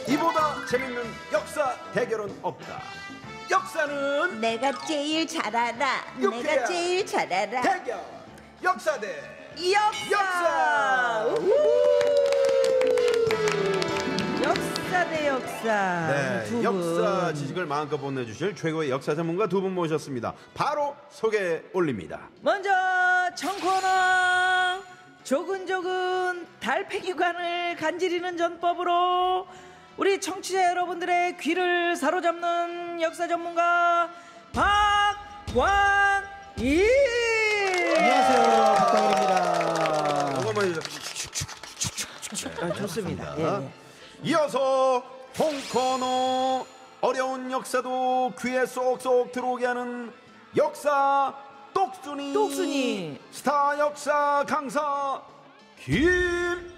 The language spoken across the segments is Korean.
이보다 재밌는 역사 대결은 없다. 역사는 내가 제일 잘 알아. 유쾌한 내가 제일 잘 알아. 대결 역사 대 역사. 역사 대 역사. 네, 두 분. 역사 지식을 마음껏 보내주실 최고의 역사 전문가 두 분 모셨습니다. 바로 소개 올립니다. 먼저 청코너 조근조근 달팽이관을 간지리는 전법으로 우리 청취자 여러분들의 귀를 사로잡는 역사 전문가 박광일. 안녕하세요, 박광일입니다. 좋습니다. 네. 예. 이어서 홍코너 어려운 역사도 귀에 쏙쏙 들어오게 하는 역사 똑순이 스타 역사 강사 김효진.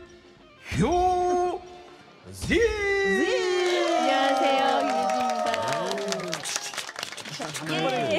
안녕하세요.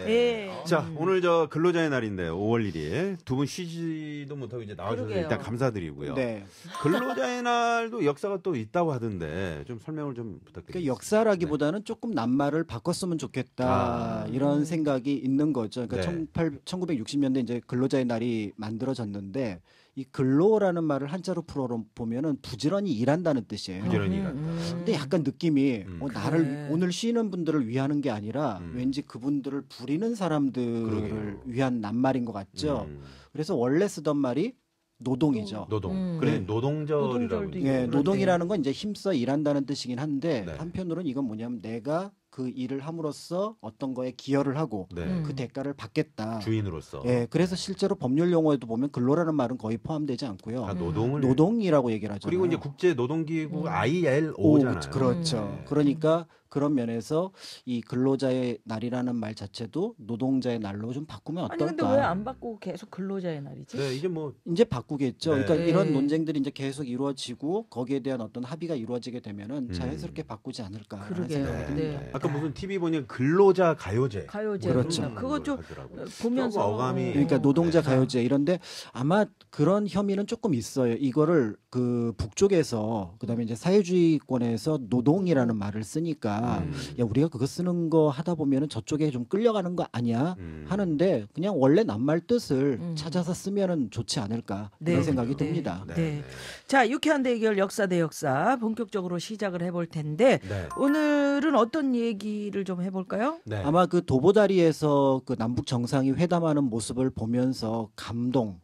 예. 자, 오늘 저 근로자의 날인데 5월 1일 두 분 쉬지도 못하고 이제 나와주셔서 그러게요. 일단 감사드리고요. 네. 근로자의 날도 역사가 또 있다고 하던데 좀 설명을 좀 부탁드립니다. 그러니까 역사라기보다는 조금 낱말을 바꿨으면 좋겠다 이런 생각이 있는 거죠. 그러니까 네. 1960년대 이제 근로자의 날이 만들어졌는데 이 근로라는 말을 한자로 풀어 보면은 부지런히 일한다는 뜻이에요. 부지런히 일한다. 근데 약간 느낌이 나를 그래. 오늘 쉬는 분들을 위하는 게 아니라 왠지 그분들을 부리는 사람들을 그러게요. 위한 낱말인 것 같죠. 그래서 원래 쓰던 말이 노동이죠. 노동. 그래 네. 노동절이라고. 노동절도 이제. 예, 그런데. 노동이라는 건 이제 힘써 일한다는 뜻이긴 한데 네. 한편으로는 이건 뭐냐면 내가 그 일을 함으로써 어떤 거에 기여를 하고 네. 그 대가를 받겠다. 주인으로서. 예, 그래서 실제로 법률 용어에도 보면 근로라는 말은 거의 포함되지 않고요. 다 노동을. 노동이라고 얘기를 하잖아요. 그리고 이제 국제 노동기구 ILO잖아요. 오, 그렇죠. 네. 그러니까 그런 면에서 이 근로자의 날이라는 말 자체도 노동자의 날로 좀 바꾸면 아니 어떨까? 근데 왜 안 바꾸고 계속 근로자의 날이지? 네, 이제 뭐 이제 바꾸겠죠. 네. 그러니까 이런 네. 논쟁들이 이제 계속 이루어지고 거기에 대한 어떤 합의가 이루어지게 되면은 자연스럽게 바꾸지 않을까 하는 그러게요. 생각이 듭니다. 네. 아까 무슨 TV 보니 근로자 가요제. 가요제 그렇죠. 그거 좀 하더라고요. 보면서 조금 어감이. 그러니까 노동자 네. 가요제 이런데 아마 그런 혐의는 조금 있어요. 이거를 그 북쪽에서 그다음에 이제 사회주의권에서 노동이라는 말을 쓰니까 야 우리가 그거 쓰는 거 하다 보면은 저쪽에 좀 끌려가는 거 아니야 하는데 그냥 원래 낱말 뜻을 찾아서 쓰면은 좋지 않을까 네. 그런 생각이 네. 듭니다. 네. 자, 유쾌한 대결 역사 대 역사 본격적으로 시작을 해볼 텐데 네. 오늘은 어떤 얘기를 좀 해볼까요? 네. 아마 그 도보다리에서 그 남북 정상이 회담하는 모습을 보면서 감동.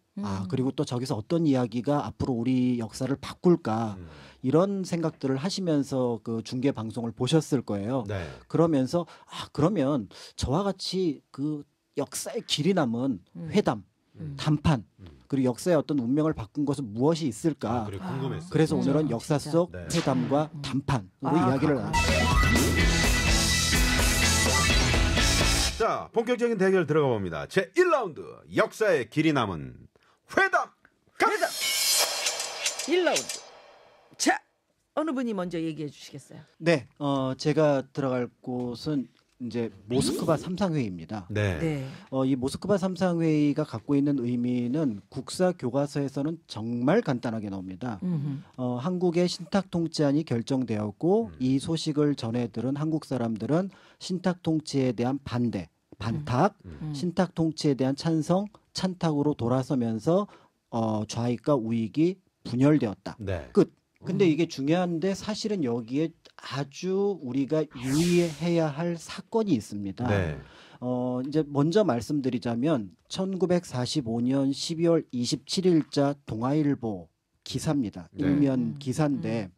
그리고 또 저기서 어떤 이야기가 앞으로 우리 역사를 바꿀까 이런 생각들을 하시면서 그 중계 방송을 보셨을 거예요. 네. 그러면서 그러면 저와 같이 그 역사의 길이 남은 회담,談判 그리고 역사의 어떤 운명을 바꾼 것은 무엇이 있을까? 그래 궁금했어요. 그래서 오늘은 역사 진짜. 속 네. 회담과談判으로 이야기를 자, 본격적인 대결 들어가 봅니다. 제 1라운드 역사의 길이 남은 회담 갑니다. 1라운드. 자, 어느 분이 먼저 얘기해 주시겠어요? 네, 제가 들어갈 곳은 이제 모스크바 삼상회의입니다. 네. 네. 이 모스크바 삼상회의가 갖고 있는 의미는 국사 교과서에서는 정말 간단하게 나옵니다. 한국의 신탁 통치안이 결정되었고 이 소식을 전해 들은 한국 사람들은 신탁 통치에 대한 반대, 반탁, 신탁 통치에 대한 찬성, 찬탁으로 돌아서면서 좌익과 우익이 분열되었다. 네. 끝. 근데 이게 중요한데 사실은 여기에 아주 우리가 유의해야 할 사건이 있습니다. 네. 이제 먼저 말씀드리자면 1945년 12월 27일자 동아일보 기사입니다. 네. 일면 기사인데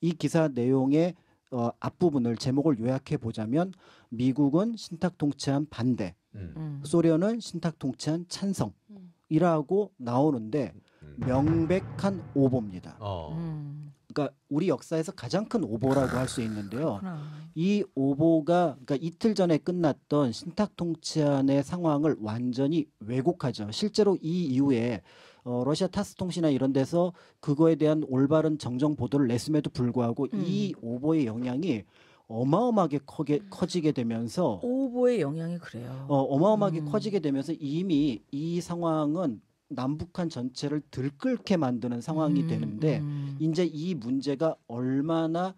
이 기사 내용의 앞부분을 제목을 요약해 보자면 미국은 신탁 통치한 반대, 소련은 신탁 통치한 찬성이라고 나오는데 명백한 오보입니다. 그러니까 우리 역사에서 가장 큰 오보라고 할 수 있는데요. 이 오보가 그러니까 이틀 전에 끝났던 신탁 통치안의 상황을 완전히 왜곡하죠. 실제로 이 이후에 러시아 타스 통신이나 이런 데서 그거에 대한 올바른 정정 보도를 냈음에도 불구하고 이 오보의 영향이 어마어마하게 커지게 되면서 오보의 영향이 그래요. 어마어마하게 커지게 되면서 이미 이 상황은 남북한 전체를 들끓게 만드는 상황이 되는데 이제 이 문제가 얼마나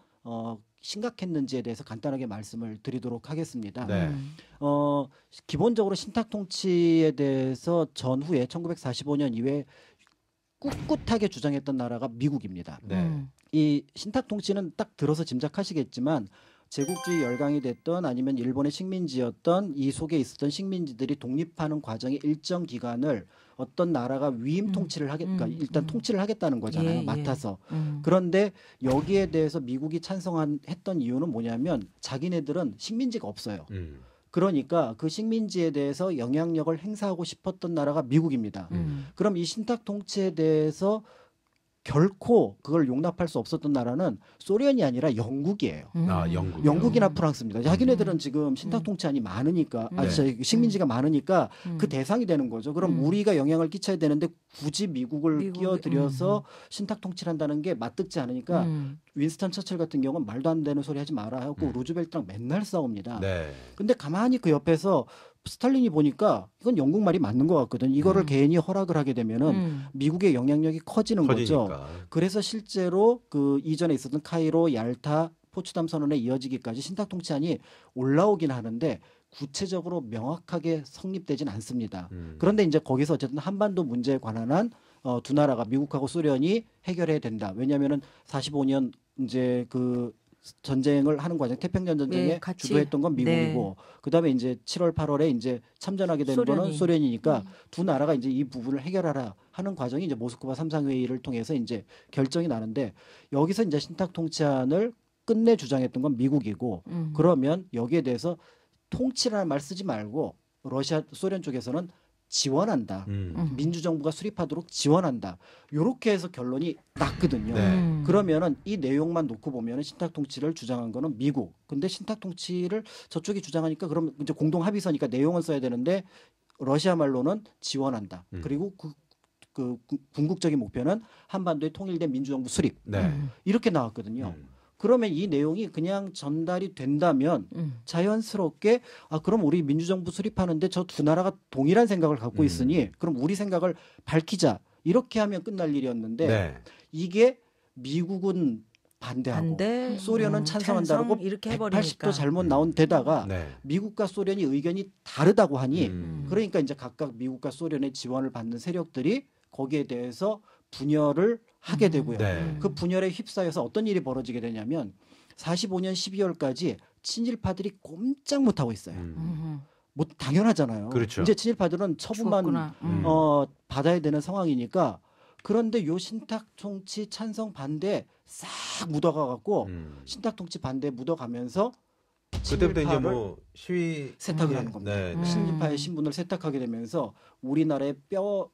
심각했는지에 대해서 간단하게 말씀을 드리도록 하겠습니다. 네. 기본적으로 신탁 통치에 대해서 전후에 1945년 이후에 꿋꿋하게 주장했던 나라가 미국입니다. 네. 이 신탁 통치는 딱 들어서 짐작하시겠지만 제국주의 열강이 됐던 아니면 일본의 식민지였던 이 속에 있었던 식민지들이 독립하는 과정의 일정 기간을 어떤 나라가 위임 통치를 그러니까 일단 통치를 하겠다는 거잖아요. 예, 맡아서. 예. 그런데 여기에 대해서 미국이 찬성했던 이유는 뭐냐면 자기네들은 식민지가 없어요. 그러니까 그 식민지에 대해서 영향력을 행사하고 싶었던 나라가 미국입니다. 그럼 이 신탁 통치에 대해서 결코 그걸 용납할 수 없었던 나라는 소련이 아니라 영국이에요. 아, 영국. 영국이나 프랑스입니다. 자기네들은 지금 신탁 통치안이 많으니까, 식민지가 많으니까 그 대상이 되는 거죠. 그럼 우리가 영향을 끼쳐야 되는데 굳이 미국을 끼어들여서 신탁 통치를 한다는 게 맞듣지 않으니까 윈스턴 처칠 같은 경우는 말도 안 되는 소리 하지 마라 하고 루즈벨트랑 맨날 싸웁니다. 네. 근데 가만히 그 옆에서 스탈린이 보니까 이건 영국 말이 맞는 것 같거든. 이거를 괜히 허락을 하게 되면은 미국의 영향력이 커지는 거죠. 그래서 실제로 그 이전에 있었던 카이로, 얄타, 포츠담 선언에 이어지기까지 신탁 통치안이 올라오긴 하는데 구체적으로 명확하게 성립되진 않습니다. 그런데 이제 거기서 어쨌든 한반도 문제에 관한 한 두 나라가 미국하고 소련이 해결해야 된다. 왜냐하면은 45년 이제 그 전쟁을 하는 과정, 태평양 전쟁에 네, 같이. 주도했던 건 미국이고, 그다음에 이제 7월, 8월에 이제 참전하게 되는 거는 소련이니까 두 나라가 이제 이 부분을 해결하라 하는 과정이 이제 모스크바 3상 회의를 통해서 이제 결정이 나는데 여기서 이제 신탁 통치안을 끝내 주장했던 건 미국이고, 그러면 여기에 대해서 통치라는 말 쓰지 말고 소련 쪽에서는 지원한다. 민주정부가 수립하도록 지원한다. 이렇게 해서 결론이 났거든요. 네. 그러면은 이 내용만 놓고 보면은 신탁 통치를 주장한 거는 미국. 근데 신탁 통치를 저쪽이 주장하니까 그럼 이제 공동 합의서니까 내용은 써야 되는데 러시아 말로는 지원한다. 그리고 그 궁극적인 목표는 한반도의 통일된 민주정부 수립. 네. 이렇게 나왔거든요. 그러면 이 내용이 그냥 전달이 된다면 자연스럽게 그럼 우리 민주정부 수립하는데 저 두 나라가 동일한 생각을 갖고 있으니 그럼 우리 생각을 밝히자. 이렇게 하면 끝날 일이었는데 네. 이게 미국은 반대하고 소련은 찬성한다고 이렇게 180도 잘못 나온 데다가 미국과 소련이 의견이 다르다고 하니 그러니까 이제 각각 미국과 소련의 지원을 받는 세력들이 거기에 대해서 분열을 하게 되고요. 그 분열에 휩싸여서 어떤 일이 벌어지게 되냐면 45년 12월까지 친일파들이 꼼짝 못하고 있어요. 뭐 당연하잖아요. 그렇죠. 이제 친일파들은 처분만 받아야 되는 상황이니까. 그런데 요 신탁 통치 찬성 반대 싹 묻어가 갖고 신탁 통치 반대 묻어가면서 그때부터 이제 뭐 시위 세탁을 하는 겁니다. 친일파의 신분을 세탁하게 되면서 우리나라의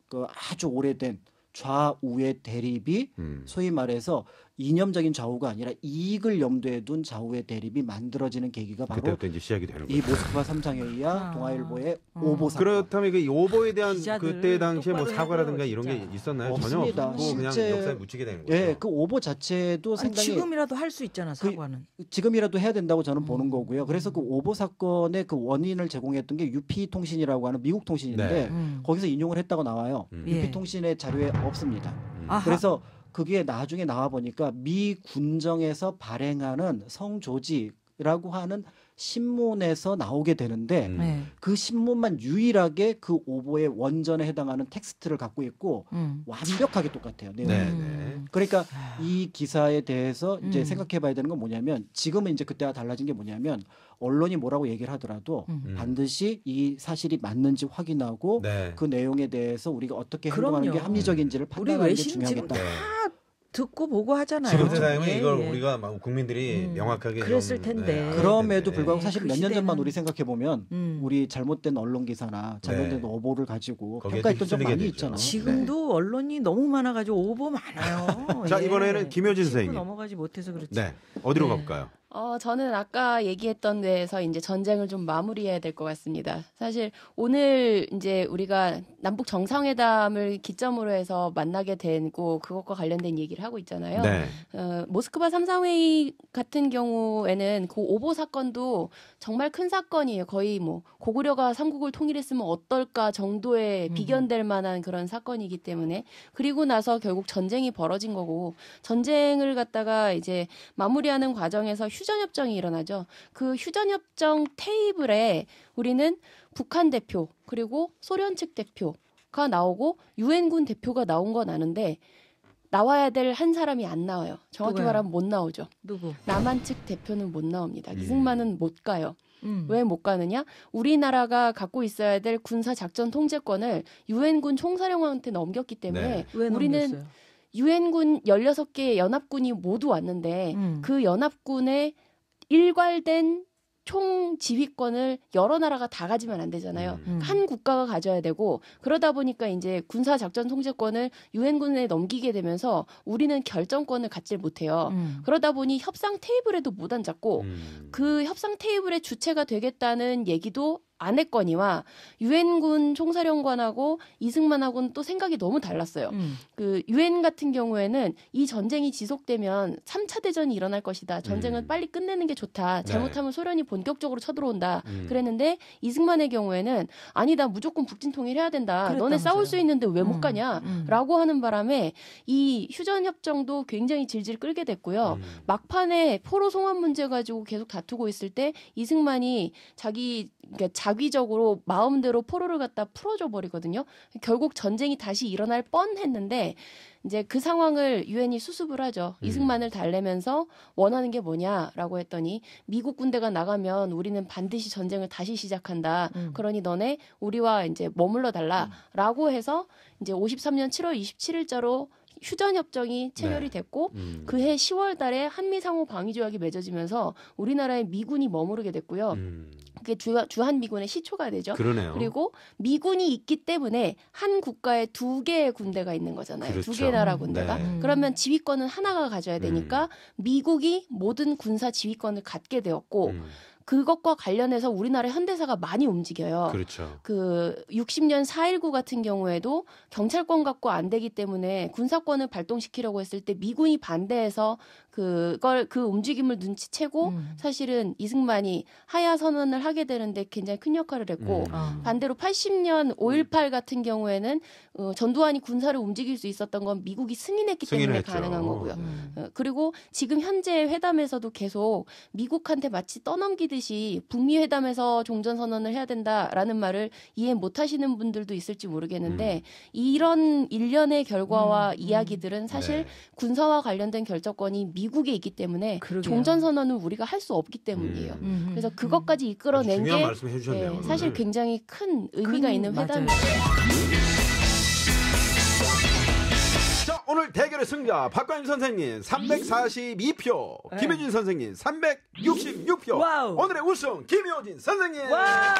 그 아주 오래된 좌우의 대립이 소위 말해서 이념적인 좌우가 아니라 이익을 염두에 둔 좌우의 대립이 만들어지는 계기가 바로 그때부터 이제 시작이 되는 거죠. 이 모스크바 3상회의와 동아일보의 오보 사건. 그렇다면 이 오보에 대한 기자들 그때 당시에 뭐 똑바로 사과라든가 해줘요, 이런 게 진짜. 있었나요? 없습니다. 전혀 없고 그냥 실제- 역사에 묻히게 되는 거죠. 예, 그 오보 자체도 상당히 지금이라도 할 수 있잖아, 사과는. 지금이라도 해야 된다고 저는 보는 거고요. 그래서 그 오보 사건의 그 원인을 제공했던 게 UP통신이라고 하는 미국 통신인데 거기서 인용을 했다고 나와요. 예. UP통신의 자료에 없습니다. 아하. 그래서 그게 나중에 나와 보니까 미 군정에서 발행하는 성조지라고 하는 신문에서 나오게 되는데 네. 그 신문만 유일하게 그 오보의 원전에 해당하는 텍스트를 갖고 있고 완벽하게 똑같아요. 내용이. 네. 그러니까 이 기사에 대해서 이제 생각해봐야 되는 건 뭐냐면 지금은 이제 그때와 달라진 게 뭐냐면 언론이 뭐라고 얘기를 하더라도 반드시 이 사실이 맞는지 확인하고 네. 그 내용에 대해서 우리가 어떻게 그럼요. 행동하는 게 합리적인지를 우리 판단하는 게 외신 지금 중요하겠다. 다 듣고 보고 하잖아요. 지금 세상에는 예, 이걸 예. 우리가 막 국민들이 명확하게 그랬을 좀, 텐데. 알아야 그럼에도 텐데. 불구하고 사실 그 몇 년 전만 시대는- 우리 생각해 보면 우리 잘못된 언론 기사나 잘못된 네. 오보를 가지고 거기에 평가했던 적 휩쓸리게 많이 되죠. 있잖아요. 지금도 언론이 너무 많아가지고 오보 많아요. 자, 예. 이번에는 김효진 짚고 선생님. 넘어가지 못해서 그렇지. 네. 어디로 네. 가볼까요? 저는 아까 얘기했던 데에서 이제 전쟁을 좀 마무리해야 될 것 같습니다. 사실 오늘 이제 우리가 남북 정상회담을 기점으로 해서 만나게 되고 그것과 관련된 얘기를 하고 있잖아요. 네. 모스크바 3상회의 같은 경우에는 그 오보 사건도 정말 큰 사건이에요. 거의 뭐 고구려가 삼국을 통일했으면 어떨까 정도의 비견될 만한 그런 사건이기 때문에 그리고 나서 결국 전쟁이 벌어진 거고 전쟁을 갖다가 이제 마무리하는 과정에서 휴전협정이 일어나죠. 그 휴전협정 테이블에 우리는 북한 대표 그리고 소련 측 대표가 나오고 유엔군 대표가 나온 건 아는데 나와야 될 한 사람이 안 나와요. 정확히 누구요? 말하면 못 나오죠. 누구? 남한 측 대표는 못 나옵니다. 이승만은 못 가요. 음. 왜 못 가느냐? 우리나라가 갖고 있어야 될 군사 작전 통제권을 유엔군 총사령관한테 넘겼기 때문에 네. 왜 우리는 넘겼어요? 유엔군 16개 연합군이 모두 왔는데 그 연합군의 일괄된 총 지휘권을 여러 나라가 다 가지면 안 되잖아요. 한 국가가 가져야 되고 그러다 보니까 이제 군사 작전 통제권을 유엔군에 넘기게 되면서 우리는 결정권을 갖질 못해요. 그러다 보니 협상 테이블에도 못 앉았고 그 협상 테이블의 주체가 되겠다는 얘기도 안 했거니와 유엔군 총사령관하고 이승만하고는 또 생각이 너무 달랐어요. 그 유엔 같은 경우에는 이 전쟁이 지속되면 3차 대전이 일어날 것이다. 전쟁은 빨리 끝내는 게 좋다. 잘못하면 소련이 본격적으로 쳐들어온다. 그랬는데 이승만의 경우에는 아니다. 무조건 북진 통일해야 된다. 너네 싸울 수 있는데 왜 못 가냐? 라고 하는 바람에 이 휴전협정도 굉장히 질질 끌게 됐고요. 막판에 포로 송환 문제 가지고 계속 다투고 있을 때 이승만이 그러니까 자기적으로 마음대로 포로를 갖다 풀어줘 버리거든요. 결국 전쟁이 다시 일어날 뻔했는데 이제 그 상황을 유엔이 수습을 하죠. 이승만을 달래면서 원하는 게 뭐냐라고 했더니 미국 군대가 나가면 우리는 반드시 전쟁을 다시 시작한다. 그러니 너네 우리와 이제 머물러 달라라고 해서 이제 53년 7월 27일자로 휴전협정이 체결이 됐고 그해 10월 달에 한미상호 방위조약이 맺어지면서 우리나라에 미군이 머무르게 됐고요. 그게 주한미군의 시초가 되죠. 그러네요. 그리고 미군이 있기 때문에 한 국가에 두 개의 군대가 있는 거잖아요. 그렇죠. 두 개의 나라 군대가. 그러면 지휘권은 하나가 가져야 되니까 미국이 모든 군사 지휘권을 갖게 되었고 그것과 관련해서 우리나라 현대사가 많이 움직여요. 그렇죠. 그 60년 4.19 같은 경우에도 경찰권 갖고 안 되기 때문에 군사권을 발동시키려고 했을 때 미군이 반대해서 그 움직임을 눈치채고 사실은 이승만이 하야 선언을 하게 되는데 굉장히 큰 역할을 했고 반대로 80년 5.18 같은 경우에는 전두환이 군사를 움직일 수 있었던 건 미국이 승인했기 때문에 가능한 거고요. 그리고 지금 현재 회담에서도 계속 미국한테 마치 떠넘기듯이 북미 회담에서 종전 선언을 해야 된다라는 말을 이해 못 하시는 분들도 있을지 모르겠는데 이런 일련의 결과와 이야기들은 사실 군사와 관련된 결정권이 미국에 있기 때문에 종전 선언을 우리가 할 수 없기 때문이에요. 그래서 그것까지 이끌어낸 중요한 게 말씀 해주셨네요. 사실 굉장히 큰 의미가 있는 회담이에요. 자, 오늘 대결의 승자 박관임 선생님 342표, 김효진 선생님 366표. 와우. 오늘의 우승 김효진 선생님. 와!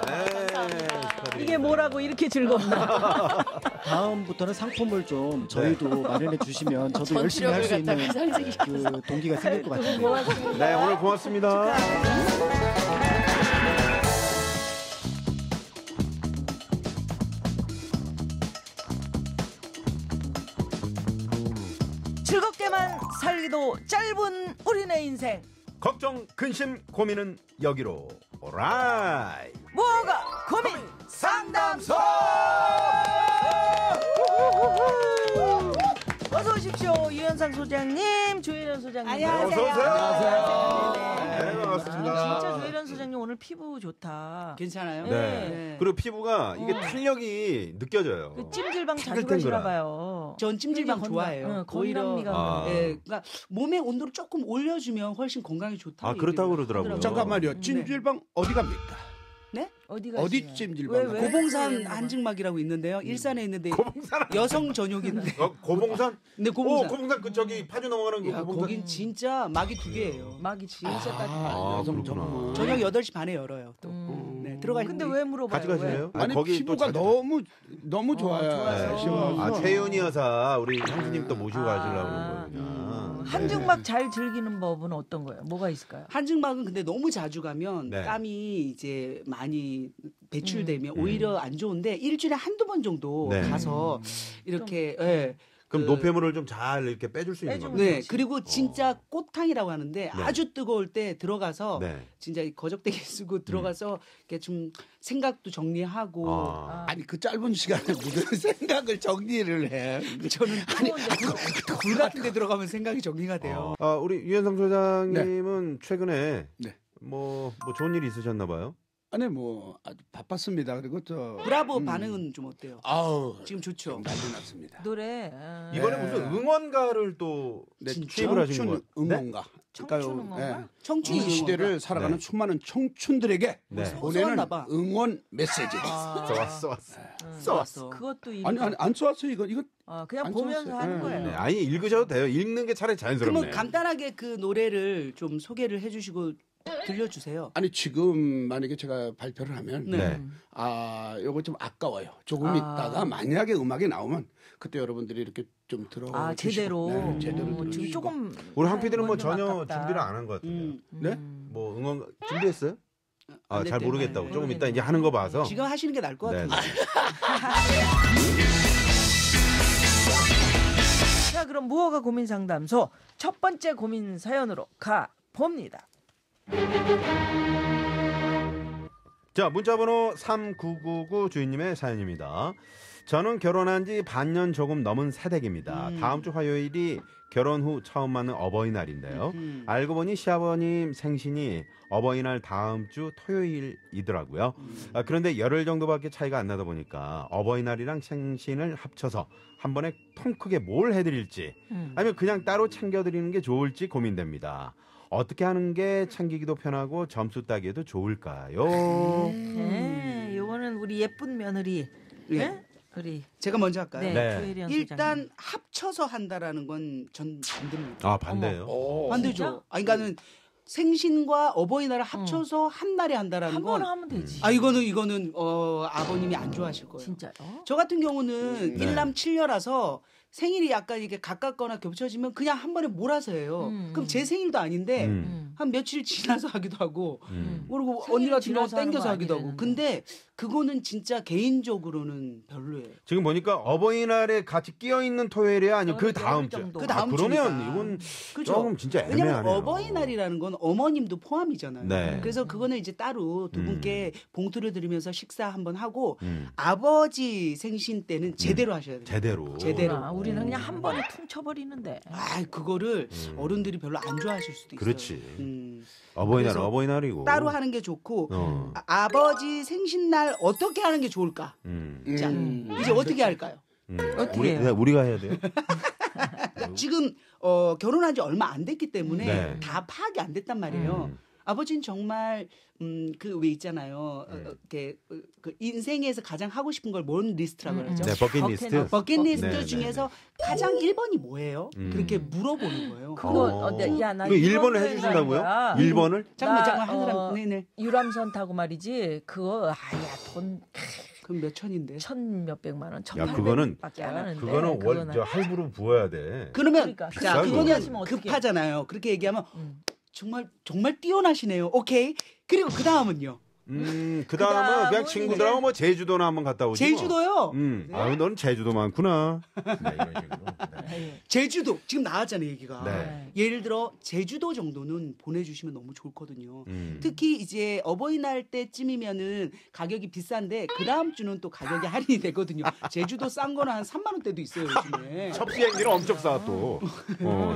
네, 축하드립니다. 이게 뭐라고 이렇게 즐겁나? 다음부터는 상품을 좀 저희도 마련해 주시면 저도 열심히 할 수 있는 그 동기가 생길 것 같은데요. 네, 오늘 고맙습니다. 즐겁게만 살기도 짧은 우리네 인생. 걱정, 근심, 고민은 여기로 오라이. 뭐가 고민 상담소. 어서 오십시오. 유현상 소장님, 조혜련 소장님. 안녕하세요. 어서 오세요. 안녕하세요. 네, 반갑습니다. 진짜 조혜련 소장님 오늘 피부 좋다. 괜찮아요? 네. 그리고 피부가 이게 탄력이 느껴져요. 그 찜질방 자주 탱글탱글한. 가시나 봐요. 전 찜질방 건강, 좋아해요. 건강미가. 아. 예, 그러니까 몸의 온도를 조금 올려주면 훨씬 건강에 좋다. 아, 그렇다고 그러더라고요. 잠깐만요. 찜질방 어디 갑니까? 어디가 어디 찜질방? 왜? 고봉산 한증막이라고 있는데요. 일산에 있는데 여성 전용인데. 고봉산? 네, 오, 고봉산. 고봉산 그 저기 파주 넘어가는 그 야, 고봉산. 거긴 진짜 막이 2개예요. 막이 진짜 따뜻해. 아, 여성 그렇구나. 전문. 저녁 8시 반에 열어요. 또. 네, 들어가 근데 있는데 왜 물어봐요? 같이 가실래요? 아니 거기 피부가 또 너무 좋아요. 좋아서. 아, 최윤희 여사 우리 형수님 또 모시고 가시려고 그러는 거군요. 한증막 잘 즐기는 법은 어떤 거예요? 뭐가 있을까요? 한증막은 근데 너무 자주 가면 네. 땀이 이제 많이 배출되면 오히려 안 좋은데 일주일에 한두 번 정도 네. 가서 이렇게 예. 그럼 노폐물을 좀 잘 이렇게 빼줄 수 있는 겁니다. 네, 그리고 진짜 꽃탕이라고 하는데 아주 뜨거울 때 들어가서 네. 진짜 이 거적대기 쓰고 들어가서 이렇게 좀 생각도 정리하고 아니 그 짧은 시간에 무슨 생각을 정리를 해. 저는 불 같은 데 들어가면 생각이 정리가 돼요. 우리 유현상 소장님은 최근에 네. 뭐 좋은 일이 있으셨나 봐요? 아니 뭐 아주 바빴습니다. 그리고 브라보 반응은 좀 어때요? 아우 지금 좋죠. 난리 났습니다. 노래. 이번에 무슨 응원가를 또 취입을 하신 거예요? 응원가. 청춘 응원가? 청춘 이 응원가. 시대를 살아가는 수많은 청춘들에게 네. 보내는 써왔나 봐. 응원 메시지. 써왔어. 그것도 아니 안 써왔어요 이거 그냥 안 보면서 써왔어요. 하는 네. 거예요. 네, 아니 읽으셔도 돼요. 읽는 게 차라리 자연스럽네요. 그러면 간단하게 그 노래를 좀 소개를 해주시고 들려주세요. 아니 지금 만약에 제가 발표를 하면 네. 요거 좀 아까워요. 조금 있다가 만약에 음악이 나오면 그때 여러분들이 이렇게 좀 들어 제대로. 네, 제대로 지금 들어주시고. 조금 우리 한 PD는 뭐 응원 좀 전혀 아깝다. 준비를 안 한 것 같은데요. 네? 뭐 응원 준비했어요? 안 잘 됐대요. 모르겠다고. 네. 조금 이따 이제 하는 거 봐서. 지금 하시는 게 나을 것 네. 같은데. 자, 그럼 무허가 고민 상담소 첫 번째 고민 사연으로 가 봅니다. 자, 문자번호 3999 주인님의 사연입니다. 저는 결혼한 지 반년 조금 넘은 새댁입니다. 다음 주 화요일이 결혼 후 처음 맞는 어버이날인데요. 알고 보니 시아버님 생신이 어버이날 다음 주 토요일이더라고요. 그런데 열흘 정도밖에 차이가 안 나다 보니까 어버이날이랑 생신을 합쳐서 한 번에 통 크게 뭘 해드릴지 아니면 그냥 따로 챙겨드리는 게 좋을지 고민됩니다. 어떻게 하는 게 챙기기도 편하고 점수 따기에도 좋을까요? 네, 요거는 우리 예쁜 며느리. 네. 네? 우리 제가 먼저 할까요? 네, 네. 조혜련 일단 소장님. 합쳐서 한다라는 건 전 반대입니다. 아, 반대예요? 반대죠. 진짜? 그러니까는 생신과 어버이날을 합쳐서 한 날에 한다라는 한 건 번 하면 되지. 이거는 아버님이 안 좋아하실 거예요. 진짜요? 저 같은 경우는 네. 일남 7녀라서 생일이 약간 이게 가깝거나 겹쳐지면 그냥 한 번에 몰아서 해요. 그럼 제 생일도 아닌데 한 며칠 지나서 하기도 하고 그리고 생일 언니 같은 경우 지나서 하는 땡겨서 거 하기도 하고. 아니라는데. 근데 그거는 진짜 개인적으로는 별로예요. 지금 보니까 어버이날에 같이 끼어있는 토요일이야? 아니면 그 다음 주? 정도. 그 다음 그러면 주니까. 이건 그죠? 조금 진짜 왜냐면 애매하네요. 어버이날이라는 건 어머님도 포함이잖아요. 네. 그래서 그거는 이제 따로 두 분께 봉투를 드리면서 식사 한번 하고 음. 아버지 생신 때는 제대로 하셔야 돼요. 제대로. 제대로. 우리는 그냥 한 번에 퉁 쳐버리는데. 그거를 어른들이 별로 안 좋아하실 수도 있어요. 그렇지. 어버이날, 그래서 어버이날이고. 따로 하는 게 좋고 어. 아버지 생신날 어떻게 하는 게 좋을까? 자, 이제 어떻게 할까요? 어떻게 해요? 우리가 해야 돼요? 지금 결혼한 지 얼마 안 됐기 때문에 네. 다 파악이 안 됐단 말이에요. 아버지는 정말 그 왜 있잖아요. 이렇게 그 인생에서 가장 하고 싶은 걸 뭔 리스트라고 그러죠? 네, 버킷리스트. 버킷리스트 네, 네, 중에서 가장 1번이 뭐예요? 그렇게 물어보는 거예요. 그거 나 그 1번을 이런 해주신다고요? 거야. 1번을? 잠깐만 한 사람 네네. 유람선 타고 말이지. 그거 돈 그럼 몇 천인데? 천 몇백만 원, 야, 그거는- 1,800밖에 안 하는데. 그거는 그거는 할부로 부어야 돼. 그러면 그러니까. 자 비싸고. 그거는 하시면 어떡해. 급하잖아요. 그렇게 얘기하면 정말 뛰어나시네요. 오케이. 그리고 그 다음은요. 그 다음은 그냥 그다음은 친구들하고 뭐 제주도나 한번 갔다 오지. 제주도요. 너는 제주도 많구나. 네, 이런 식으로. 네. 제주도 지금 나왔잖아요 얘기가. 네. 예를 들어 제주도 정도는 보내주시면 너무 좋거든요. 음. 특히 이제 어버이날 때쯤이면은 가격이 비싼데 그 다음 주는 또 가격이 할인이 되거든요. 제주도 싼 거는 한 3만 원대도 있어요 요즘에. 첫 비행기는 엄청 싸 또.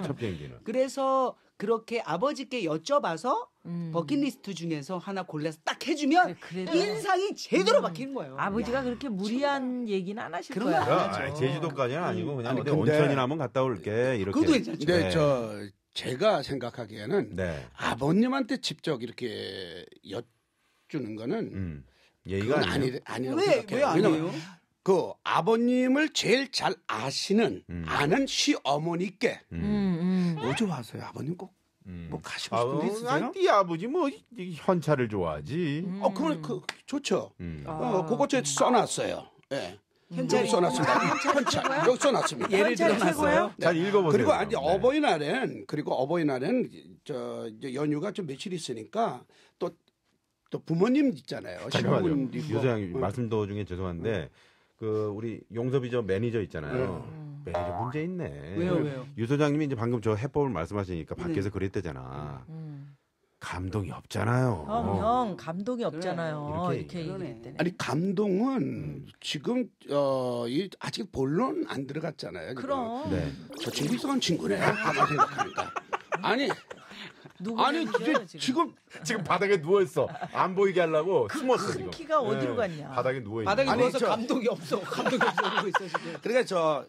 첫 비행기는. 그래서 그렇게 아버지께 여쭤봐서 버킷리스트 중에서 하나 골라서 딱 해주면 그래도. 인상이 제대로 바뀌는 거예요. 아버지가 그렇게 무리한 얘기는 안 하실 그런 거야. 거 안 하죠. 아, 제주도까지는 아니고 그냥 아니, 어디 근데- 온천이나 한번 갔다 올게 이렇게. 그것도 괜찮죠. 근데 제가 생각하기에는 네. 아버님한테 직접 이렇게 여쭈는 거는 예의가 그건 아니에요. 아니라고 왜 생각해요. 아니에요? 왜냐면 그 아버님을 제일 잘 아시는 아는 시어머니께 어제 와서요. 아버님 꼭 뭐 가시고 싶은 데 있으세요? 네 아버지 뭐 현찰을 좋아하지. 그건 좋죠. 음. 그거 써놨어요. 예. 현찰이 여기 써놨습니다. 현찰 여기 써놨습니다. 예를 현찰이 들어놨어요. 최고예요? 잘 읽어보세요. 그리고 아니 그럼. 어버이날엔 이제 연휴가 좀 며칠 있으니까 또 또 부모님 있잖아요. 시부모님도 있고. 유소장 말씀 도중에 죄송한데 그 우리 용섭이 저 매니저 있잖아요. 매니저 문제 있네. 왜요? 유 소장님이 이제 방금 저 해법을 말씀하시니까 밖에서 그랬대잖아. 감동이 없잖아요. 형 감동이 없잖아요. 이렇게 그러네. 얘기했대네. 아니 감동은 지금 아직 본론 안 들어갔잖아요. 지금. 그럼 네. 저 친구 이상한 친구네. 가만 생각하니까. 아니 누구 아니 얘기죠, 지금 바닥에 누워 있어. 안 보이게 하려고 숨었어 큰 지금. 키가 어디로 갔냐? 바닥에 누워 있는. 바닥에 아니, 누워서 저- 감동이 없어. 감동이 없어. 그러고 있어 지금. 그러니까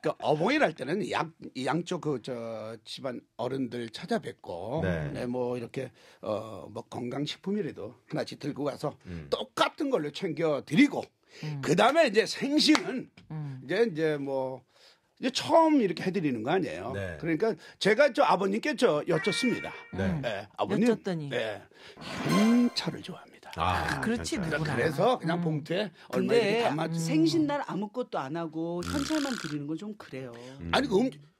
그 어버이날 할 때는 양쪽 집안 어른들 찾아뵙고 네. 네, 뭐 이렇게 뭐 건강식품이라도 하나씩 들고 가서 똑같은 걸로 챙겨 드리고 그 다음에 이제 생신은 이제 뭐 이제 처음 이렇게 해드리는 거 아니에요. 네. 그러니까 제가 저 아버님께 여쭙습니다. 네. 아버님, 여쭙더니. 네, 현찰을 좋아합니다. 그렇지 괜찮아요. 누구나. 그래서 그냥 봉투에 얼마 이렇게 근데 담아. 생신날 아무것도 안 하고 현찰만 드리는 건 좀 그래요. 아니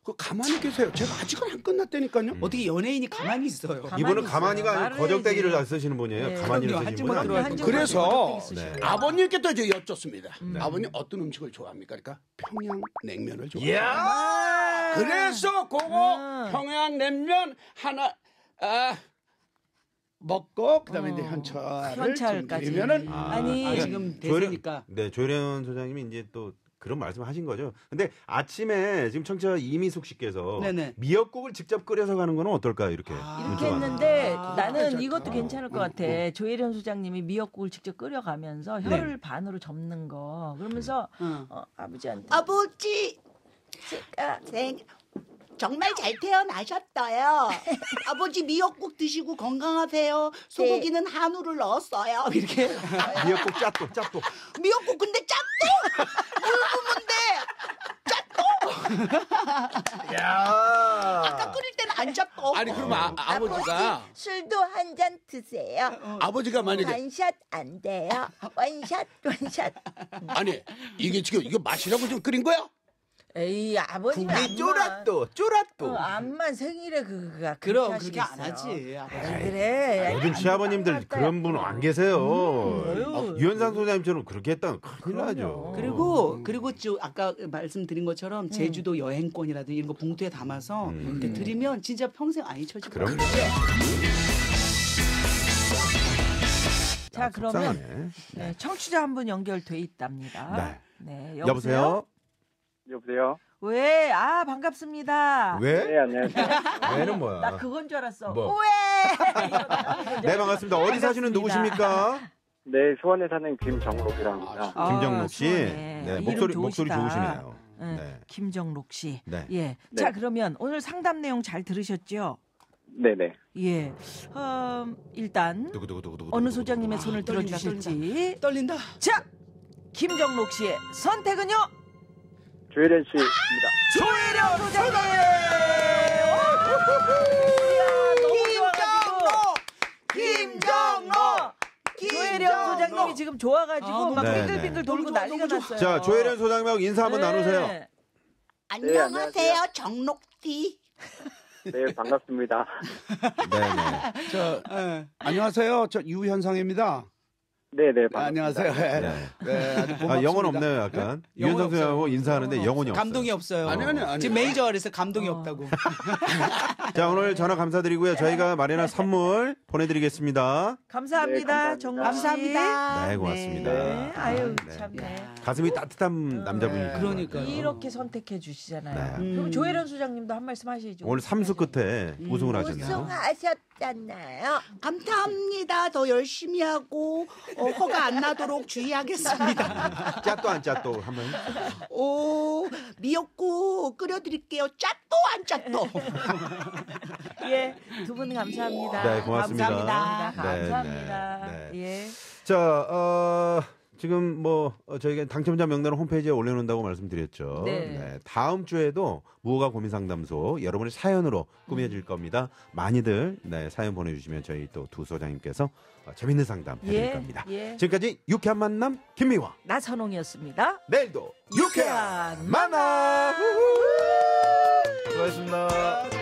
그 가만히 계세요. 제가 아직은 안 끝났다니까요. 어떻게 연예인이 가만히 있어요. 이분은 가만히 가만히가 있어요. 아니고 말을 거적대기를 해야지. 쓰시는 분이에요. 네. 가만히를 그럼요. 쓰시는 한쪽만 분은 들어야 아니고. 돼요. 그래서 쓰시고. 네. 아버님께 또 여쭙습니다. 아버님 어떤 음식을 좋아합니까? 그러니까 평양냉면을 좋아해요. 이야! 그래서 그거 평양냉면 하나 먹고 그다음에 이제 현찰을 현찰까지. 드리면은 아니, 지금 조혜련- 대세니까. 네, 조혜련 소장님이 이제 또 그런 말씀하신 거죠. 근데 아침에 지금 청취자 이미숙 씨께서 네네. 미역국을 직접 끓여서 가는 거는 어떨까 이렇게 이렇게 문자가 했는데 나는 괜찮다. 이것도 괜찮을 것 같아. 조혜련 소장님이 미역국을 직접 끓여가면서 혀를 반으로 접는 거. 그러면서 아버지한테 아버지, 제가 정말 잘 태어나셨어요. 아버지 미역국 드시고 건강하세요. 소고기는 한우를 넣었어요. 이렇게. 미역국 짭도. 미역국 근데 짭도? 물 부은데 짭도? 야! 끓일 때는 안 짭도. 아니 그럼 아버지가 술도 한 잔 드세요. 아버지가 만약에 원샷 안 돼요. 원샷. 아니 이게 지금 이거 마시라고 좀 끓인 거야? 에이 아버님 국이 쫄았도. 암만 생일에 그가 그럼 그렇게 안 하지. 그래. 요즘 시아버님들 그런 분 안 계세요. 유현상 소장님처럼 그렇게 했다면 큰일 나죠. 그리고 저 아까 말씀드린 것처럼 제주도 여행권이라든지 이런 거 봉투에 담아서 이렇게 드리면 진짜 평생 안 잊혀질 그럼 거예요. 자 그러면 속상하네. 네, 청취자 한 분 연결돼 있답니다. 네, 여보세요? 왜? 아 반갑습니다. 왜? 네, 안녕하세요. 왜는 뭐야? 나 그건 줄 알았어. 뭐? 왜? 네, 반갑습니다. 어디 사시는 누구십니까? 네, 수원에 사는 김정록이라고 합니다. 김정록 씨. 수원에. 네, 이름 목소리 좋으시다. 좋으시네요. 네, 네. 김정록 씨. 네. 예. 자 그러면 오늘 상담 내용 잘 들으셨죠? 네네. 예. 일단 두구두구두구두구. 어느 소장님의 손을 떨린다, 들어주실지. 떨린다. 자, 김정록 씨의 선택은요? 조혜련 씨입니다. 조혜련 소장님. 김정록! 조혜련 소장님이 지금 좋아가지고 막 네, 빙글빙글 네. 돌고 너무 좋아, 난리가 너무 좋아. 났어요. 자, 조혜련 소장님하고 인사 한번 나누세요. 네. 안녕하세요, 정록띠. 네, 반갑습니다. 네, 안녕하세요. 저 유현상입니다. 네네, 반갑습니다. 안녕하세요. 네. 네. 네, 아주 아, 고맙습니다. 영혼 없네요, 약간. 영혼 유현상 소장하고 없어요. 인사하는데 영혼이 없어요. 감동이 없어요. 아니. 지금 매니저가 그래서 감동이 없다고. 자, 오늘 전화 감사드리고요. 저희가 마련한 선물 보내드리겠습니다. 감사합니다, 네, 정록 씨. 감사합니다. 네, 고맙습니다. 네. 아유, 네. 참네. 가슴이 따뜻한 남자분이죠. 그러니까요. 이렇게 선택해 주시잖아요. 네. 그럼 조혜련 소장님도 한 말씀 하시죠. 오늘 삼수 끝에 우승을 하셨네요. 우승하셨잖아요. 감사합니다. 더 열심히 하고 허가 안 나도록 주의하겠습니다. 짜또 안 짜또 한번. 오, 미역국 끓여드릴게요. 짜또 안 짜또. 예, 두 분 감사합니다. 네, 고맙습니다. 감사합니다. 네, 감사합니다. 네, 예. 자, 지금 뭐 저희가 당첨자 명단을 홈페이지에 올려놓는다고 말씀드렸죠. 네. 다음 주에도 무허가 고민 상담소 여러분의 사연으로 꾸며질 겁니다. 많이들 사연 보내주시면 저희 또 두 소장님께서 재밌는 상담 해드릴 겁니다. 예. 지금까지 유쾌한 만남 김미화. 나선홍이었습니다. 내일도 유쾌한 만남. 수고하셨습니다.